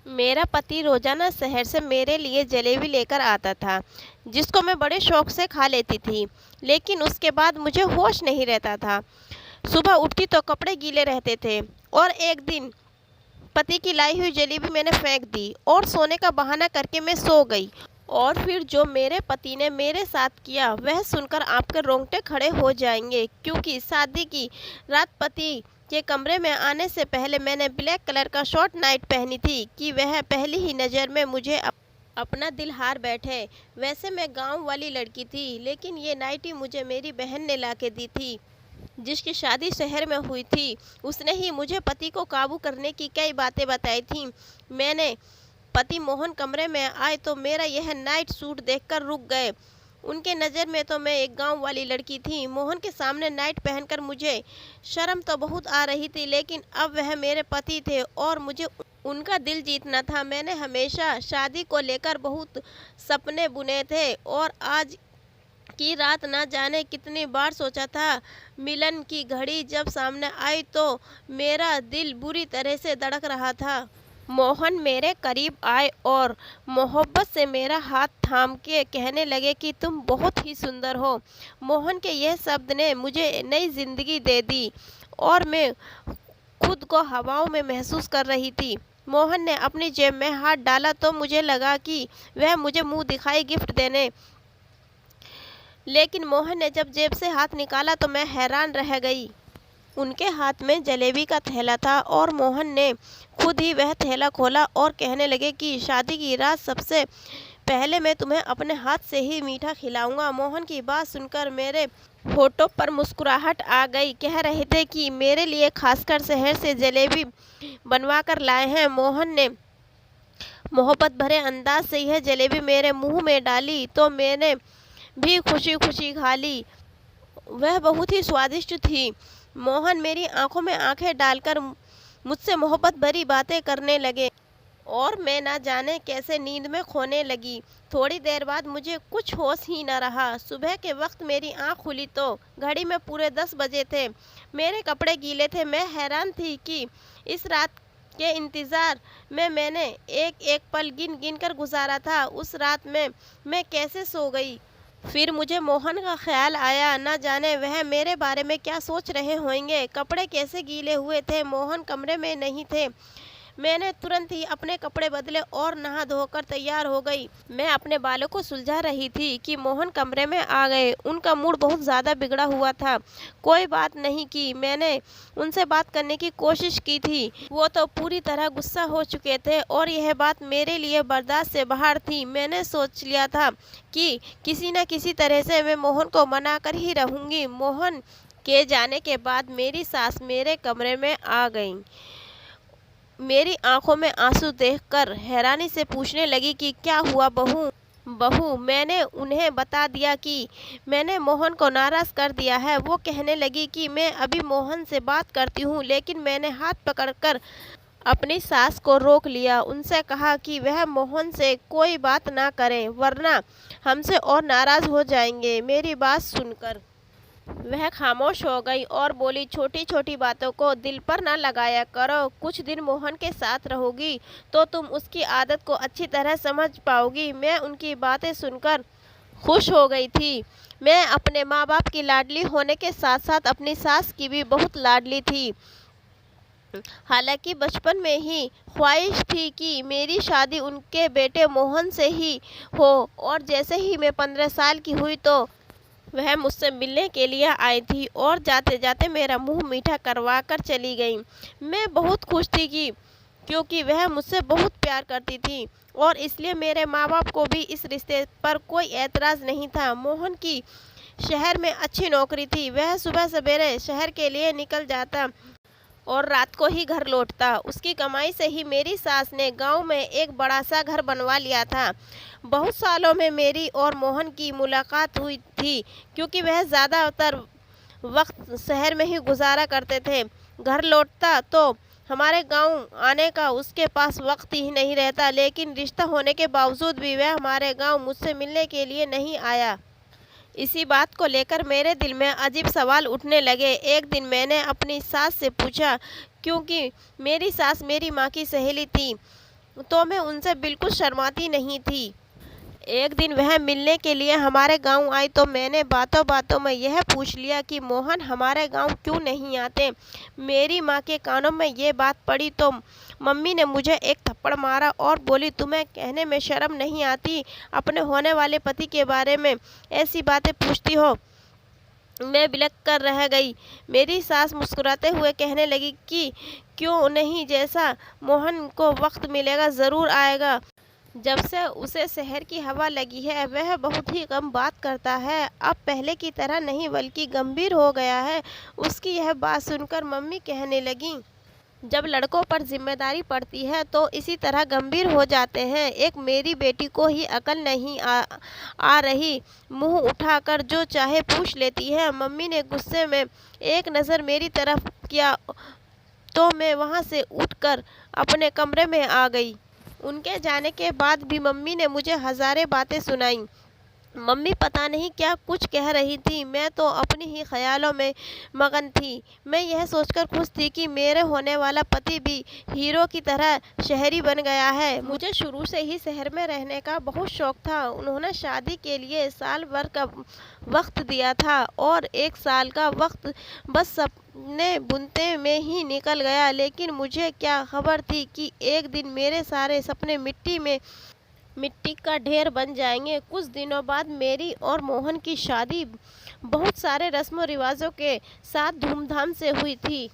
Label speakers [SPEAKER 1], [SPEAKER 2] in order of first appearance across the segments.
[SPEAKER 1] मेरा पति रोजाना शहर से मेरे लिए जलेबी लेकर आता था, जिसको मैं बड़े शौक से खा लेती थी। लेकिन उसके बाद मुझे होश नहीं रहता था। सुबह उठती तो कपड़े गीले रहते थे। और एक दिन पति की लाई हुई जलेबी मैंने फेंक दी और सोने का बहाना करके मैं सो गई। और फिर जो मेरे पति ने मेरे साथ किया वह सुनकर आपके रोंगटे खड़े हो जाएंगे, क्योंकि शादी की रात पति के कमरे में आने से पहले मैंने ब्लैक कलर का शॉर्ट नाइट पहनी थी कि वह पहली ही नज़र में मुझे अपना दिल हार बैठे। वैसे मैं गांव वाली लड़की थी, लेकिन ये नाइटी मुझे मेरी बहन ने ला के दी थी, जिसकी शादी शहर में हुई थी। उसने ही मुझे पति को काबू करने की कई बातें बताई थी। मैंने पति मोहन कमरे में आए तो मेरा यह नाइट सूट देखकर रुक गए। उनके नज़र में तो मैं एक गांव वाली लड़की थी। मोहन के सामने नाइट पहनकर मुझे शर्म तो बहुत आ रही थी, लेकिन अब वह मेरे पति थे और मुझे उनका दिल जीतना था। मैंने हमेशा शादी को लेकर बहुत सपने बुने थे और आज की रात ना जाने कितनी बार सोचा था। मिलन की घड़ी जब सामने आई तो मेरा दिल बुरी तरह से धड़क रहा था। मोहन मेरे करीब आए और मोहब्बत से मेरा हाथ थाम के कहने लगे कि तुम बहुत ही सुंदर हो। मोहन के यह शब्द ने मुझे नई जिंदगी दे दी और मैं खुद को हवाओं में महसूस कर रही थी। मोहन ने अपनी जेब में हाथ डाला तो मुझे लगा कि वह मुझे मुंह दिखाई गिफ्ट देने, लेकिन मोहन ने जब जेब से हाथ निकाला तो मैं हैरान रह गई। उनके हाथ में जलेबी का थैला था और मोहन ने खुद ही वह थैला खोला और कहने लगे कि शादी की रात सबसे पहले मैं तुम्हें अपने हाथ से ही मीठा खिलाऊंगा। मोहन की बात सुनकर मेरे होठों पर मुस्कुराहट आ गई। कह रहे थे कि मेरे लिए खासकर शहर से जलेबी बनवा कर लाए हैं। मोहन ने मोहब्बत भरे अंदाज से यह जलेबी मेरे मुंह में डाली तो मैंने भी खुशी खुशी खा ली। वह बहुत ही स्वादिष्ट थी। मोहन मेरी आंखों में आंखें डालकर मुझसे मोहब्बत भरी बातें करने लगे और मैं ना जाने कैसे नींद में खोने लगी। थोड़ी देर बाद मुझे कुछ होश ही न रहा। सुबह के वक्त मेरी आंख खुली तो घड़ी में पूरे 10 बजे थे। मेरे कपड़े गीले थे। मैं हैरान थी कि इस रात के इंतज़ार में मैंने एक एक पल गिन गिन कर गुजारा था। उस रात में मैं कैसे सो गई। फिर मुझे मोहन का ख्याल आया, न जाने वह मेरे बारे में क्या सोच रहे होंगे। कपड़े कैसे गीले हुए थे। मोहन कमरे में नहीं थे। मैंने तुरंत ही अपने कपड़े बदले और नहा धोकर तैयार हो गई। मैं अपने बालों को सुलझा रही थी कि मोहन कमरे में आ गए। उनका मूड बहुत ज़्यादा बिगड़ा हुआ था। कोई बात नहीं की। मैंने उनसे बात करने की कोशिश की थी। वो तो पूरी तरह गुस्सा हो चुके थे और यह बात मेरे लिए बर्दाश्त से बाहर थी। मैंने सोच लिया था कि किसी न किसी तरह से मैं मोहन को मना कर ही रहूँगी। मोहन के जाने के बाद मेरी सास मेरे कमरे में आ गई। मेरी आंखों में आंसू देखकर हैरानी से पूछने लगी कि क्या हुआ बहू। मैंने उन्हें बता दिया कि मैंने मोहन को नाराज़ कर दिया है। वो कहने लगी कि मैं अभी मोहन से बात करती हूँ, लेकिन मैंने हाथ पकड़कर अपनी सास को रोक लिया। उनसे कहा कि वह मोहन से कोई बात ना करें, वरना हमसे और नाराज़ हो जाएंगे। मेरी बात सुनकर वह खामोश हो गई और बोली, छोटी छोटी बातों को दिल पर ना लगाया करो। कुछ दिन मोहन के साथ रहोगी तो तुम उसकी आदत को अच्छी तरह समझ पाओगी। मैं उनकी बातें सुनकर खुश हो गई थी। मैं अपने माँ बाप की लाडली होने के साथ साथ अपनी सास की भी बहुत लाडली थी। हालांकि बचपन में ही ख्वाहिश थी कि मेरी शादी उनके बेटे मोहन से ही हो, और जैसे ही मैं 15 साल की हुई तो वह मुझसे मिलने के लिए आई थी और जाते जाते मेरा मुंह मीठा करवा कर चली गई। मैं बहुत खुश थी कि क्योंकि वह मुझसे बहुत प्यार करती थी और इसलिए मेरे माँ बाप को भी इस रिश्ते पर कोई एतराज़ नहीं था। मोहन की शहर में अच्छी नौकरी थी। वह सुबह सवेरे शहर के लिए निकल जाता और रात को ही घर लौटता। उसकी कमाई से ही मेरी सास ने गांव में एक बड़ा सा घर बनवा लिया था। बहुत सालों में मेरी और मोहन की मुलाकात हुई थी, क्योंकि वह ज़्यादातर वक्त शहर में ही गुजारा करते थे। घर लौटता तो हमारे गांव आने का उसके पास वक्त ही नहीं रहता, लेकिन रिश्ता होने के बावजूद भी वह हमारे गांव मुझसे मिलने के लिए नहीं आया। इसी बात को लेकर मेरे दिल में अजीब सवाल उठने लगे। एक दिन मैंने अपनी सास से पूछा, क्योंकि मेरी सास मेरी माँ की सहेली थी, तो मैं उनसे बिल्कुल शर्माती नहीं थी। एक दिन वह मिलने के लिए हमारे गांव आई तो मैंने बातों बातों में यह पूछ लिया कि मोहन हमारे गांव क्यों नहीं आते। मेरी माँ के कानों में ये बात पड़ी तो मम्मी ने मुझे एक थप्पड़ मारा और बोली, तुम्हें कहने में शर्म नहीं आती? अपने होने वाले पति के बारे में ऐसी बातें पूछती हो। मैं बिलख कर रह गई। मेरी सास मुस्कुराते हुए कहने लगी कि क्यों नहीं, जैसा मोहन को वक्त मिलेगा ज़रूर आएगा। जब से उसे शहर की हवा लगी है वह बहुत ही कम बात करता है। अब पहले की तरह नहीं बल्कि गंभीर हो गया है। उसकी यह बात सुनकर मम्मी कहने लगी, जब लड़कों पर जिम्मेदारी पड़ती है तो इसी तरह गंभीर हो जाते हैं। एक मेरी बेटी को ही अकल नहीं आ रही, मुंह उठाकर जो चाहे पूछ लेती है। मम्मी ने गुस्से में एक नज़र मेरी तरफ किया तो मैं वहां से उठकर अपने कमरे में आ गई। उनके जाने के बाद भी मम्मी ने मुझे हज़ारें बातें सुनाई। मम्मी पता नहीं क्या कुछ कह रही थी, मैं तो अपनी ही ख्यालों में मगन थी। मैं यह सोचकर खुश थी कि मेरे होने वाला पति भी हीरो की तरह शहरी बन गया है। मुझे शुरू से ही शहर में रहने का बहुत शौक था। उन्होंने शादी के लिए साल भर का वक्त दिया था और एक साल का वक्त बस सपने बुनते में ही निकल गया। लेकिन मुझे क्या खबर थी कि एक दिन मेरे सारे सपने मिट्टी का ढेर बन जाएंगे। कुछ दिनों बाद मेरी और मोहन की शादी बहुत सारे रस्मों रिवाजों के साथ धूमधाम से हुई थी।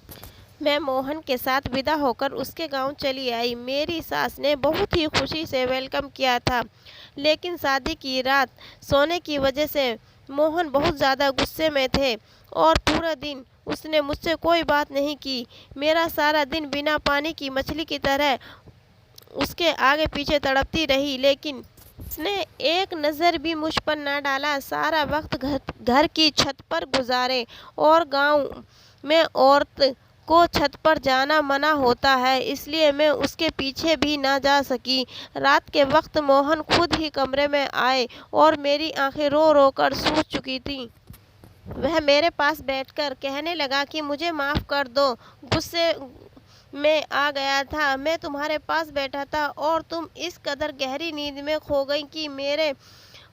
[SPEAKER 1] मैं मोहन के साथ विदा होकर उसके गांव चली आई। मेरी सास ने बहुत ही खुशी से वेलकम किया था, लेकिन शादी की रात सोने की वजह से मोहन बहुत ज़्यादा गुस्से में थे और पूरा दिन उसने मुझसे कोई बात नहीं की। मेरा सारा दिन बिना पानी की मछली की तरह उसके आगे पीछे तड़पती रही, लेकिन उसने एक नज़र भी मुझ पर न डाला। सारा वक्त घर की छत पर गुजारे और गांव में औरत को छत पर जाना मना होता है, इसलिए मैं उसके पीछे भी ना जा सकी। रात के वक्त मोहन खुद ही कमरे में आए और मेरी आंखें रो रो कर सूज चुकी थीं। वह मेरे पास बैठकर कहने लगा कि मुझे माफ़ कर दो, गुस्से में आ गया था। मैं तुम्हारे पास बैठा था और तुम इस कदर गहरी नींद में खो गई कि मेरे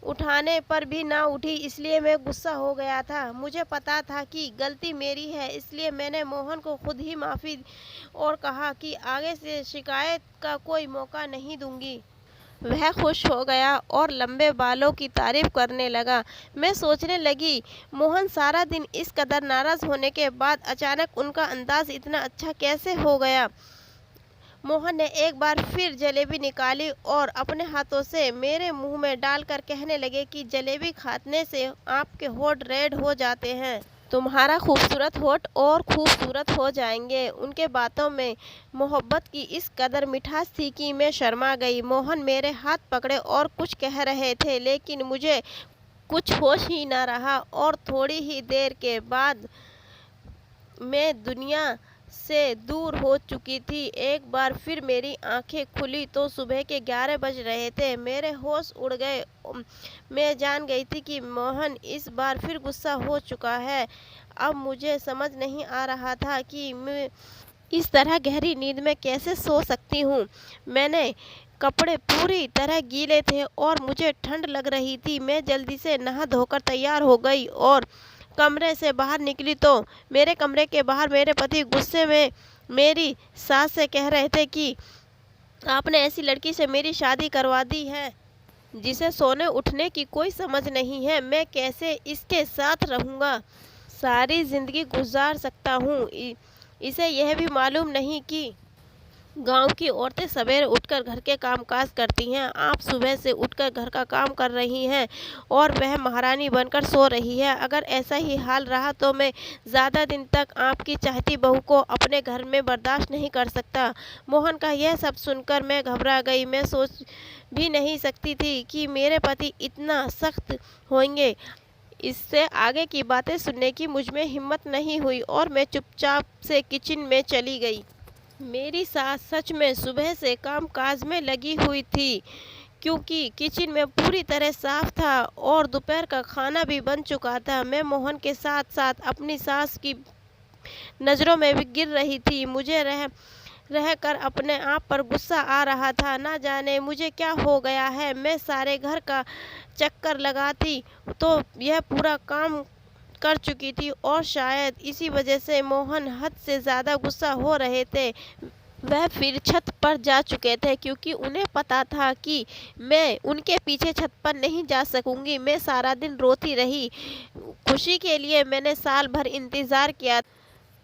[SPEAKER 1] उठाने पर भी ना उठी, इसलिए मैं गुस्सा हो गया था। मुझे पता था कि गलती मेरी है, इसलिए मैंने मोहन को खुद ही माफ़ी और कहा कि आगे से शिकायत का कोई मौका नहीं दूंगी। वह खुश हो गया और लंबे बालों की तारीफ करने लगा। मैं सोचने लगी, मोहन सारा दिन इस कदर नाराज़ होने के बाद अचानक उनका अंदाज इतना अच्छा कैसे हो गया। मोहन ने एक बार फिर जलेबी निकाली और अपने हाथों से मेरे मुंह में डालकर कहने लगे कि जलेबी खाने से आपके होठ रेड हो जाते हैं, तुम्हारा खूबसूरत होठ और खूबसूरत हो जाएंगे। उनके बातों में मोहब्बत की इस कदर मिठास थी कि मैं शर्मा गई। मोहन मेरे हाथ पकड़े और कुछ कह रहे थे, लेकिन मुझे कुछ होश ही न रहा और थोड़ी ही देर के बाद मैं दुनिया से दूर हो चुकी थी। एक बार फिर मेरी आंखें खुली तो सुबह के 11 बज रहे थे। मेरे होश उड़ गए। मैं जान गई थी कि मोहन इस बार फिर गुस्सा हो चुका है। अब मुझे समझ नहीं आ रहा था कि मैं इस तरह गहरी नींद में कैसे सो सकती हूँ। मैंने कपड़े पूरी तरह गीले थे और मुझे ठंड लग रही थी। मैं जल्दी से नहा धोकर तैयार हो गई और कमरे से बाहर निकली तो मेरे कमरे के बाहर मेरे पति गुस्से में मेरी सास से कह रहे थे कि आपने ऐसी लड़की से मेरी शादी करवा दी है जिसे सोने उठने की कोई समझ नहीं है। मैं कैसे इसके साथ रहूँगा, सारी ज़िंदगी गुजार सकता हूँ। इसे यह भी मालूम नहीं कि गांव की औरतें सवेरे उठकर घर के कामकाज करती हैं। आप सुबह से उठकर घर का काम कर रही हैं और वह महारानी बनकर सो रही है। अगर ऐसा ही हाल रहा तो मैं ज़्यादा दिन तक आपकी चाहती बहू को अपने घर में बर्दाश्त नहीं कर सकता। मोहन का यह सब सुनकर मैं घबरा गई। मैं सोच भी नहीं सकती थी कि मेरे पति इतना सख्त होंगे। इससे आगे की बातें सुनने की मुझ में हिम्मत नहीं हुई और मैं चुपचाप से किचन में चली गई। मेरी सास सच में सुबह से काम काज में लगी हुई थी, क्योंकि किचन में पूरी तरह साफ था और दोपहर का खाना भी बन चुका था। मैं मोहन के साथ साथ अपनी सास की नज़रों में भी गिर रही थी। मुझे रहकर अपने आप पर गुस्सा आ रहा था। ना जाने मुझे क्या हो गया है। मैं सारे घर का चक्कर लगाती तो यह पूरा काम कर चुकी थी और शायद इसी वजह से मोहन हद से ज़्यादा गुस्सा हो रहे थे। वह फिर छत पर जा चुके थे क्योंकि उन्हें पता था कि मैं उनके पीछे छत पर नहीं जा सकूंगी। मैं सारा दिन रोती रही। खुशी के लिए मैंने साल भर इंतज़ार किया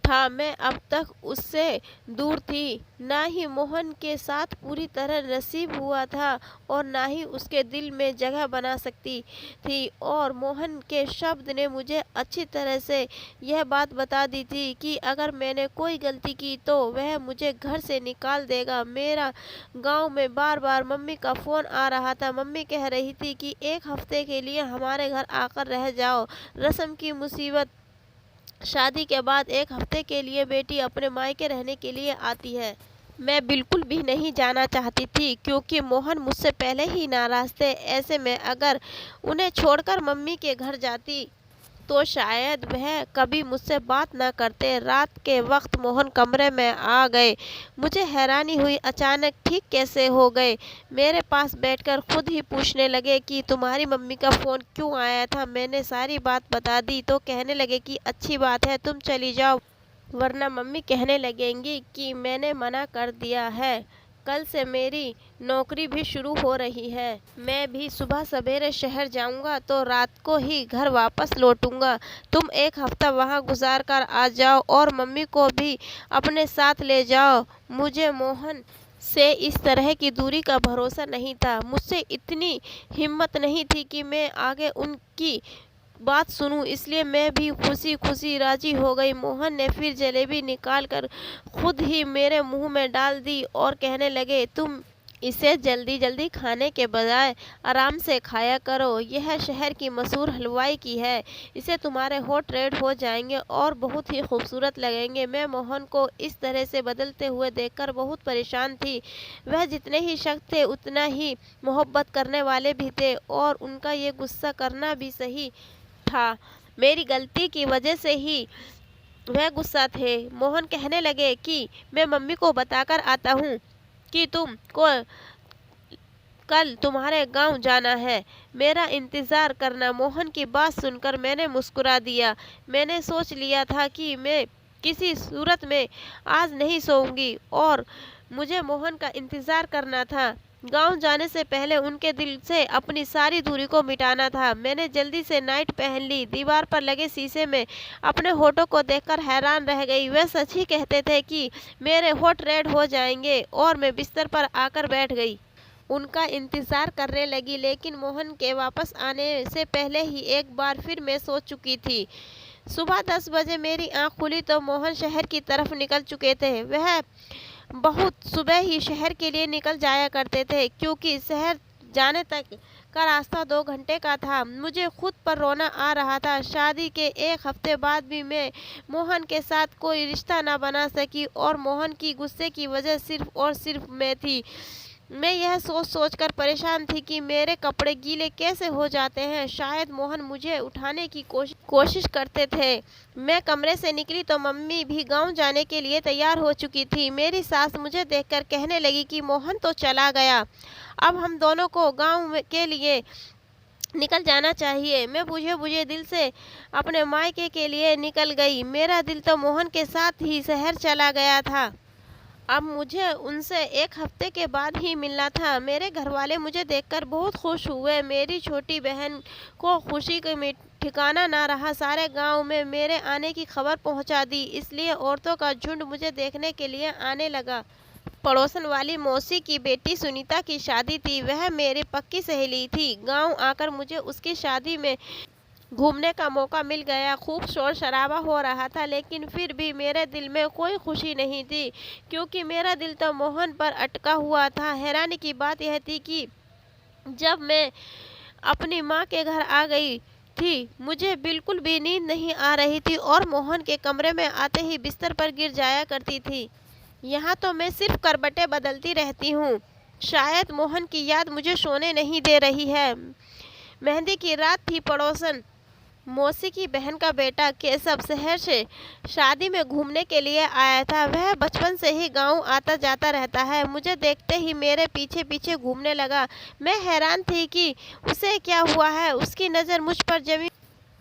[SPEAKER 1] था। मैं अब तक उससे दूर थी। ना ही मोहन के साथ पूरी तरह नसीब हुआ था और ना ही उसके दिल में जगह बना सकती थी। और मोहन के शब्द ने मुझे अच्छी तरह से यह बात बता दी थी कि अगर मैंने कोई गलती की तो वह मुझे घर से निकाल देगा। मेरा गांव में बार बार मम्मी का फ़ोन आ रहा था। मम्मी कह रही थी कि एक हफ्ते के लिए हमारे घर आकर रह जाओ। रस्म की मुसीबत, शादी के बाद एक हफ्ते के लिए बेटी अपने मायके रहने के लिए आती है। मैं बिल्कुल भी नहीं जाना चाहती थी क्योंकि मोहन मुझसे पहले ही नाराज़ थे। ऐसे में अगर उन्हें छोड़कर मम्मी के घर जाती तो शायद वह कभी मुझसे बात न करते। रात के वक्त मोहन कमरे में आ गए। मुझे हैरानी हुई, अचानक ठीक कैसे हो गए। मेरे पास बैठकर खुद ही पूछने लगे कि तुम्हारी मम्मी का फ़ोन क्यों आया था। मैंने सारी बात बता दी तो कहने लगे कि अच्छी बात है, तुम चली जाओ, वरना मम्मी कहने लगेंगी कि मैंने मना कर दिया है। कल से मेरी नौकरी भी शुरू हो रही है। मैं भी सुबह सवेरे शहर जाऊंगा तो रात को ही घर वापस लौटूंगा। तुम एक हफ्ता वहां गुजार कर आ जाओ और मम्मी को भी अपने साथ ले जाओ। मुझे मोहन से इस तरह की दूरी का भरोसा नहीं था। मुझसे इतनी हिम्मत नहीं थी कि मैं आगे उनकी बात सुनूं, इसलिए मैं भी खुशी खुशी राजी हो गई। मोहन ने फिर जलेबी निकाल कर खुद ही मेरे मुंह में डाल दी और कहने लगे तुम इसे जल्दी जल्दी खाने के बजाय आराम से खाया करो। यह शहर की मशहूर हलवाई की है। इसे तुम्हारे होठ रेड हो जाएंगे और बहुत ही खूबसूरत लगेंगे। मैं मोहन को इस तरह से बदलते हुए देखकर बहुत परेशान थी। वह जितने ही सख्त थे उतना ही मोहब्बत करने वाले भी थे और उनका ये गुस्सा करना भी सही था। मेरी गलती की वजह से ही वह गुस्सा थे। मोहन कहने लगे कि मैं मम्मी को बताकर आता हूँ कि तुम को कल तुम्हारे गांव जाना है। मेरा इंतज़ार करना। मोहन की बात सुनकर मैंने मुस्कुरा दिया। मैंने सोच लिया था कि मैं किसी सूरत में आज नहीं सोऊंगी और मुझे मोहन का इंतज़ार करना था। गांव जाने से पहले उनके दिल से अपनी सारी दूरी को मिटाना था। मैंने जल्दी से नाइट पहन ली। दीवार पर लगे शीशे में अपने होठों को देखकर हैरान रह गई। वे सच ही कहते थे कि मेरे होठ रेड हो जाएंगे और मैं बिस्तर पर आकर बैठ गई। उनका इंतज़ार करने लगी, लेकिन मोहन के वापस आने से पहले ही एक बार फिर मैं सो चुकी थी। सुबह 10 बजे मेरी आंख खुली तो मोहन शहर की तरफ निकल चुके थे। वह बहुत सुबह ही शहर के लिए निकल जाया करते थे क्योंकि शहर जाने तक का रास्ता 2 घंटे का था। मुझे खुद पर रोना आ रहा था। शादी के एक हफ्ते बाद भी मैं मोहन के साथ कोई रिश्ता ना बना सकी और मोहन की गुस्से की वजह सिर्फ और सिर्फ मैं थी। मैं यह सोच सोच कर परेशान थी कि मेरे कपड़े गीले कैसे हो जाते हैं। शायद मोहन मुझे उठाने की कोशिश करते थे। मैं कमरे से निकली तो मम्मी भी गांव जाने के लिए तैयार हो चुकी थी। मेरी सास मुझे देखकर कहने लगी कि मोहन तो चला गया, अब हम दोनों को गांव के लिए निकल जाना चाहिए। मैं बुझे बुझे दिल से अपने मायके के लिए निकल गई। मेरा दिल तो मोहन के साथ ही शहर चला गया था। अब मुझे उनसे एक हफ्ते के बाद ही मिलना था। मेरे घरवाले मुझे देखकर बहुत खुश हुए। मेरी छोटी बहन को खुशी का ठिकाना ना रहा। सारे गांव में मेरे आने की खबर पहुंचा दी, इसलिए औरतों का झुंड मुझे देखने के लिए आने लगा। पड़ोसन वाली मौसी की बेटी सुनीता की शादी थी। वह मेरी पक्की सहेली थी। गांव आकर मुझे उसकी शादी में घूमने का मौका मिल गया। खूब शोर शराबा हो रहा था, लेकिन फिर भी मेरे दिल में कोई खुशी नहीं थी क्योंकि मेरा दिल तो मोहन पर अटका हुआ था। हैरानी की बात यह थी कि जब मैं अपनी माँ के घर आ गई थी मुझे बिल्कुल भी नींद नहीं आ रही थी और मोहन के कमरे में आते ही बिस्तर पर गिर जाया करती थी। यहाँ तो मैं सिर्फ करवटें बदलती रहती हूँ। शायद मोहन की याद मुझे सोने नहीं दे रही है। मेहंदी की रात थी। पड़ोसन मौसी की बहन का बेटा केशव शहर से शादी में घूमने के लिए आया था। वह बचपन से ही गांव आता जाता रहता है। मुझे देखते ही मेरे पीछे पीछे घूमने लगा। मैं हैरान थी कि उसे क्या हुआ है। उसकी नज़र मुझ पर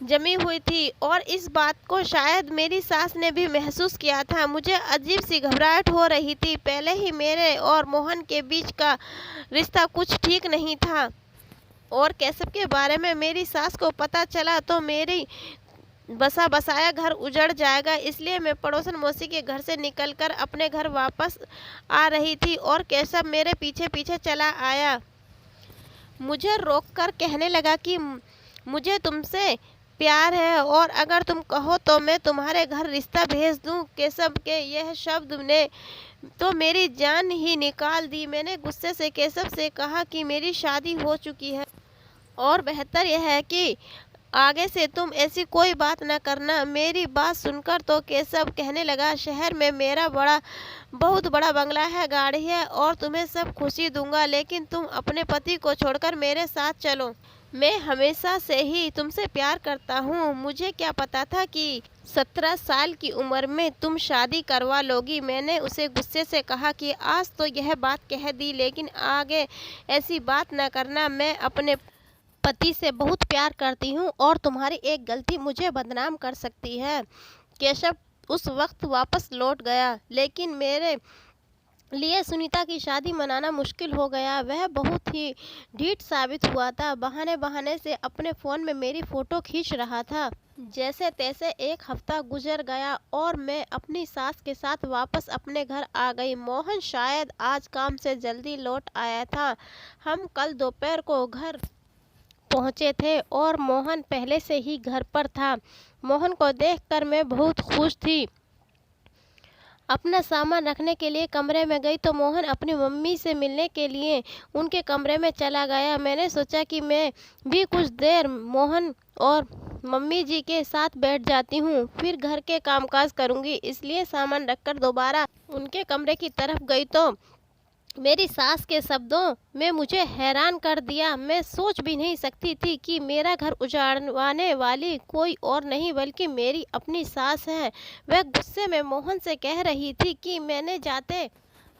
[SPEAKER 1] जमी हुई थी और इस बात को शायद मेरी सास ने भी महसूस किया था। मुझे अजीब सी घबराहट हो रही थी। पहले ही मेरे और मोहन के बीच का रिश्ता कुछ ठीक नहीं था और केशव के बारे में मेरी सास को पता चला तो मेरी बसा बसाया घर उजड़ जाएगा। इसलिए मैं पड़ोसन मौसी के घर से निकलकर अपने घर वापस आ रही थी और केशव मेरे पीछे पीछे चला आया। मुझे रोककर कहने लगा कि मुझे तुमसे प्यार है और अगर तुम कहो तो मैं तुम्हारे घर रिश्ता भेज दूं। केशव के यह शब्द ने तो मेरी जान ही निकाल दी। मैंने गुस्से से केशव से कहा कि मेरी शादी हो चुकी है और बेहतर यह है कि आगे से तुम ऐसी कोई बात न करना। मेरी बात सुनकर तो केशव कहने लगा, शहर में मेरा बहुत बड़ा बंगला है, गाड़ी है और तुम्हें सब खुशी दूंगा, लेकिन तुम अपने पति को छोड़कर मेरे साथ चलो। मैं हमेशा से ही तुमसे प्यार करता हूँ। मुझे क्या पता था कि 17 साल की उम्र में तुम शादी करवा लोगी। मैंने उसे गुस्से से कहा कि आज तो यह बात कह दी, लेकिन आगे ऐसी बात न करना। मैं अपने पति से बहुत प्यार करती हूँ और तुम्हारी एक गलती मुझे बदनाम कर सकती है। केशव उस वक्त वापस लौट गया, लेकिन मेरे लिए सुनीता की शादी मनाना मुश्किल हो गया। वह बहुत ही ढीठ साबित हुआ था। बहाने बहाने से अपने फ़ोन में मेरी फ़ोटो खींच रहा था। जैसे तैसे एक हफ्ता गुजर गया और मैं अपनी सास के साथ वापस अपने घर आ गई। मोहन शायद आज काम से जल्दी लौट आया था। हम कल दोपहर को घर पहुंचे थे और मोहन पहले से ही घर पर था। मोहन को देखकर मैं बहुत खुश थी। अपना सामान रखने के लिए कमरे में गई तो मोहन अपनी मम्मी से मिलने के लिए उनके कमरे में चला गया। मैंने सोचा कि मैं भी कुछ देर मोहन और मम्मी जी के साथ बैठ जाती हूँ, फिर घर के कामकाज करूँगी। इसलिए सामान रखकर दोबारा उनके कमरे की तरफ गई तो मेरी सास के शब्दों में मुझे हैरान कर दिया। मैं सोच भी नहीं सकती थी कि मेरा घर उजाड़वाने वाली कोई और नहीं बल्कि मेरी अपनी सास है। वह गुस्से में मोहन से कह रही थी कि मैंने जाते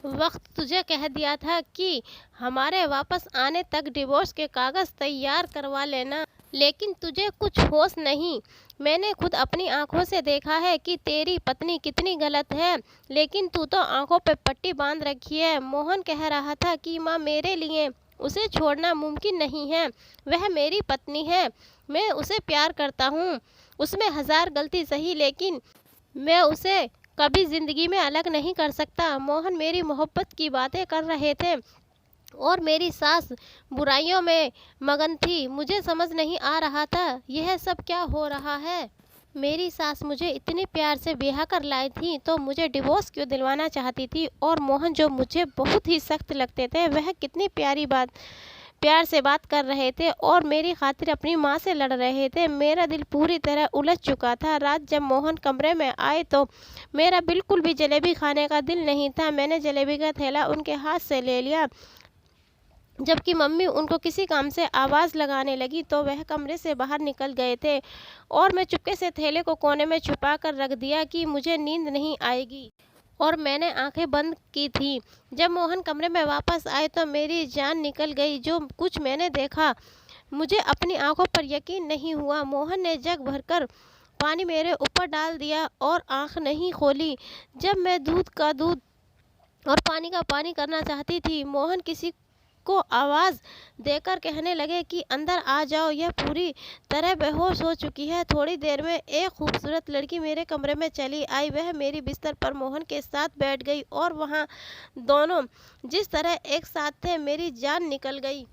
[SPEAKER 1] वक्त तुझे कह दिया था कि हमारे वापस आने तक डिवोर्स के कागज़ तैयार करवा लेना, लेकिन तुझे कुछ होश नहीं। मैंने खुद अपनी आंखों से देखा है कि तेरी पत्नी कितनी गलत है, लेकिन तू तो आंखों पे पट्टी बांध रखी है। मोहन कह रहा था कि माँ, मेरे लिए उसे छोड़ना मुमकिन नहीं है। वह मेरी पत्नी है, मैं उसे प्यार करता हूँ। उसमें 1000 गलती सही, लेकिन मैं उसे कभी ज़िंदगी में अलग नहीं कर सकता। मोहन मेरी मोहब्बत की बातें कर रहे थे और मेरी सास बुराइयों में मगन थी। मुझे समझ नहीं आ रहा था यह सब क्या हो रहा है। मेरी सास मुझे इतने प्यार से ब्याह कर लाई थी तो मुझे डिवोर्स क्यों दिलवाना चाहती थी, और मोहन जो मुझे बहुत ही सख्त लगते थे वह कितनी प्यार से बात कर रहे थे और मेरी खातिर अपनी माँ से लड़ रहे थे। मेरा दिल पूरी तरह उलझ चुका था। रात जब मोहन कमरे में आए तो मेरा बिल्कुल भी जलेबी खाने का दिल नहीं था। मैंने जलेबी का थैला उनके हाथ से ले लिया। जबकि मम्मी उनको किसी काम से आवाज़ लगाने लगी तो वह कमरे से बाहर निकल गए थे और मैं चुपके से थैले को कोने में छुपा कर रख दिया कि मुझे नींद नहीं आएगी, और मैंने आंखें बंद की थी। जब मोहन कमरे में वापस आए तो मेरी जान निकल गई। जो कुछ मैंने देखा मुझे अपनी आंखों पर यकीन नहीं हुआ। मोहन ने जग भरकर पानी मेरे ऊपर डाल दिया और आंख नहीं खोली। जब मैं दूध का दूध और पानी का पानी करना चाहती थी, मोहन किसी को आवाज़ देकर कहने लगे कि अंदर आ जाओ, यह पूरी तरह बेहोश हो चुकी है। थोड़ी देर में एक खूबसूरत लड़की मेरे कमरे में चली आई। वह मेरी बिस्तर पर मोहन के साथ बैठ गई और वहाँ दोनों जिस तरह एक साथ थे मेरी जान निकल गई।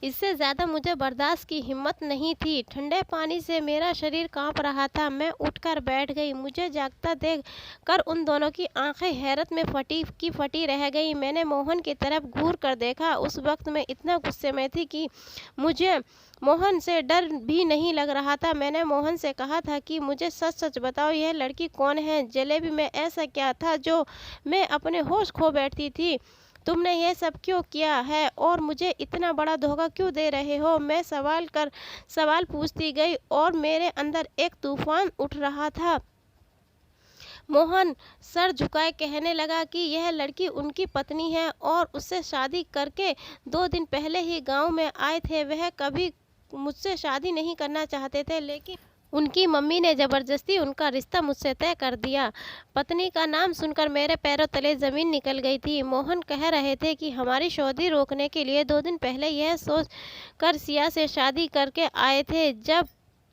[SPEAKER 1] इससे ज़्यादा मुझे बर्दाश्त की हिम्मत नहीं थी। ठंडे पानी से मेरा शरीर कांप रहा था। मैं उठकर बैठ गई। मुझे जागता देख कर उन दोनों की आंखें हैरत में फटी रह गई। मैंने मोहन की तरफ घूर कर देखा। उस वक्त मैं इतना गुस्से में थी कि मुझे मोहन से डर भी नहीं लग रहा था। मैंने मोहन से कहा था कि मुझे सच सच बताओ, यह लड़की कौन है? जलेबी में ऐसा क्या था जो मैं अपने होश खो बैठती थी? तुमने ये सब क्यों किया है और मुझे इतना बड़ा धोखा क्यों दे रहे हो? मैं सवाल पूछती गई और मेरे अंदर एक तूफान उठ रहा था। मोहन सर झुकाए कहने लगा कि यह लड़की उनकी पत्नी है और उससे शादी करके 2 दिन पहले ही गांव में आए थे। वह कभी मुझसे शादी नहीं करना चाहते थे, लेकिन उनकी मम्मी ने ज़बरदस्ती उनका रिश्ता मुझसे तय कर दिया। पत्नी का नाम सुनकर मेरे पैरों तले ज़मीन निकल गई थी। मोहन कह रहे थे कि हमारी शादी रोकने के लिए 2 दिन पहले यह सोच कर सिया से शादी करके आए थे। जब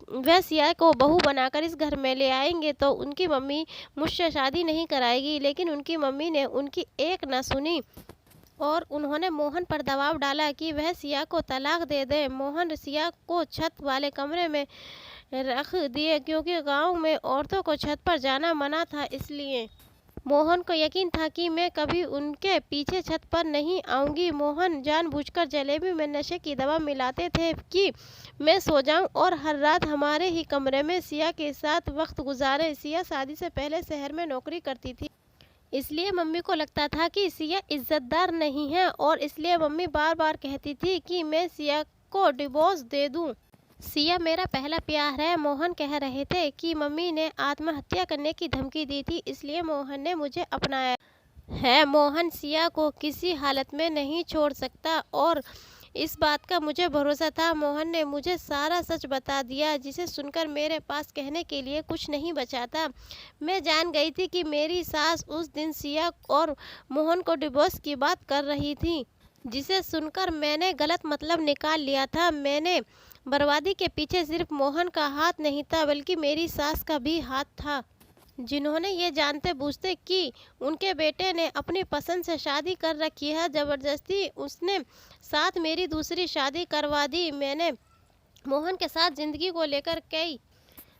[SPEAKER 1] वह सिया को बहू बनाकर इस घर में ले आएंगे तो उनकी मम्मी मुझसे शादी नहीं कराएगी, लेकिन उनकी मम्मी ने उनकी एक न सुनी और उन्होंने मोहन पर दबाव डाला कि वह सिया को तलाक दे दे। मोहन सिया को छत वाले कमरे में रख दिए क्योंकि गांव में औरतों को छत पर जाना मना था। इसलिए मोहन को यकीन था कि मैं कभी उनके पीछे छत पर नहीं आऊंगी। मोहन जानबूझकर जलेबी में नशे की दवा मिलाते थे कि मैं सो जाऊं और हर रात हमारे ही कमरे में सिया के साथ वक्त गुजारे। सिया शादी से पहले शहर में नौकरी करती थी, इसलिए मम्मी को लगता था कि सिया इज्जतदार नहीं है और इसलिए मम्मी बार बार कहती थी कि मैं सिया को डिवोर्स दे दूं। सिया मेरा पहला प्यार है। मोहन कह रहे थे कि मम्मी ने आत्महत्या करने की धमकी दी थी, इसलिए मोहन ने मुझे अपनाया है। मोहन सिया को किसी हालत में नहीं छोड़ सकता और इस बात का मुझे भरोसा था। मोहन ने मुझे सारा सच बता दिया, जिसे सुनकर मेरे पास कहने के लिए कुछ नहीं बचा था। मैं जान गई थी कि मेरी सास उस दिन सिया और मोहन को डिवोर्स की बात कर रही थी, जिसे सुनकर मैंने गलत मतलब निकाल लिया था। मैंने बर्बादी के पीछे सिर्फ मोहन का हाथ नहीं था, बल्कि मेरी सास का भी हाथ था, जिन्होंने ये जानते बूझते कि उनके बेटे ने अपनी पसंद से शादी कर रखी है, ज़बरदस्ती उसने साथ मेरी दूसरी शादी करवा दी। मैंने मोहन के साथ ज़िंदगी को लेकर कई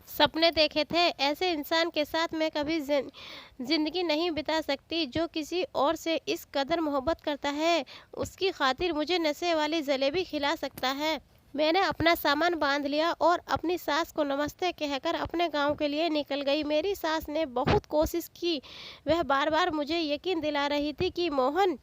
[SPEAKER 1] सपने देखे थे। ऐसे इंसान के साथ मैं कभी ज़िंदगी नहीं बिता सकती जो किसी और से इस कदर मोहब्बत करता है। उसकी खातिर मुझे नशे वाली जलेबी खिला सकता है। मैंने अपना सामान बांध लिया और अपनी सास को नमस्ते कहकर अपने गांव के लिए निकल गई। मेरी सास ने बहुत कोशिश की। वह बार बार मुझे यकीन दिला रही थी कि मोहन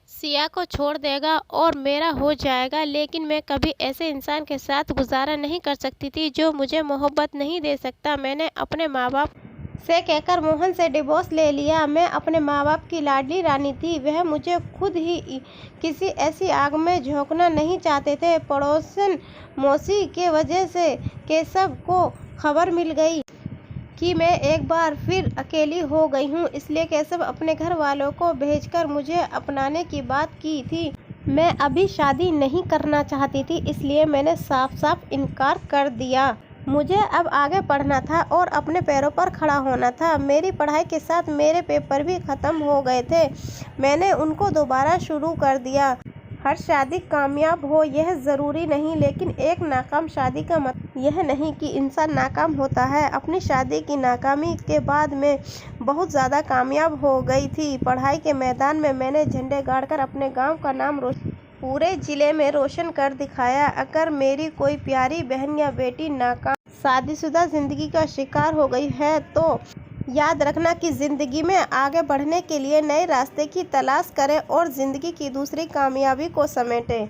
[SPEAKER 1] सिया को छोड़ देगा और मेरा हो जाएगा, लेकिन मैं कभी ऐसे इंसान के साथ गुजारा नहीं कर सकती थी जो मुझे मोहब्बत नहीं दे सकता। मैंने अपने माँ बाप से कहकर मोहन से डिवोर्स ले लिया। मैं अपने माँ बाप की लाडली रानी थी। वह मुझे खुद ही किसी ऐसी आग में झोंकना नहीं चाहते थे। पड़ोसन मौसी के वजह से केशव को खबर मिल गई कि मैं एक बार फिर अकेली हो गई हूँ, इसलिए केशव अपने घर वालों को भेजकर मुझे अपनाने की बात की थी। मैं अभी शादी नहीं करना चाहती थी, इसलिए मैंने साफ साफ इनकार कर दिया। मुझे अब आगे पढ़ना था और अपने पैरों पर खड़ा होना था। मेरी पढ़ाई के साथ मेरे पेपर भी ख़त्म हो गए थे। मैंने उनको दोबारा शुरू कर दिया। हर शादी कामयाब हो यह ज़रूरी नहीं, लेकिन एक नाकाम शादी का मतलब यह नहीं कि इंसान नाकाम होता है। अपनी शादी की नाकामी के बाद मैं बहुत ज़्यादा कामयाब हो गई थी। पढ़ाई के मैदान में मैंने झंडे गाड़कर अपने गांव का नाम पूरे ज़िले में रोशन कर दिखाया। अगर मेरी कोई प्यारी बहन या बेटी नाकाम शादीशुदा ज़िंदगी का शिकार हो गई है तो याद रखना कि ज़िंदगी में आगे बढ़ने के लिए नए रास्ते की तलाश करें और ज़िंदगी की दूसरी कामयाबी को समेटें।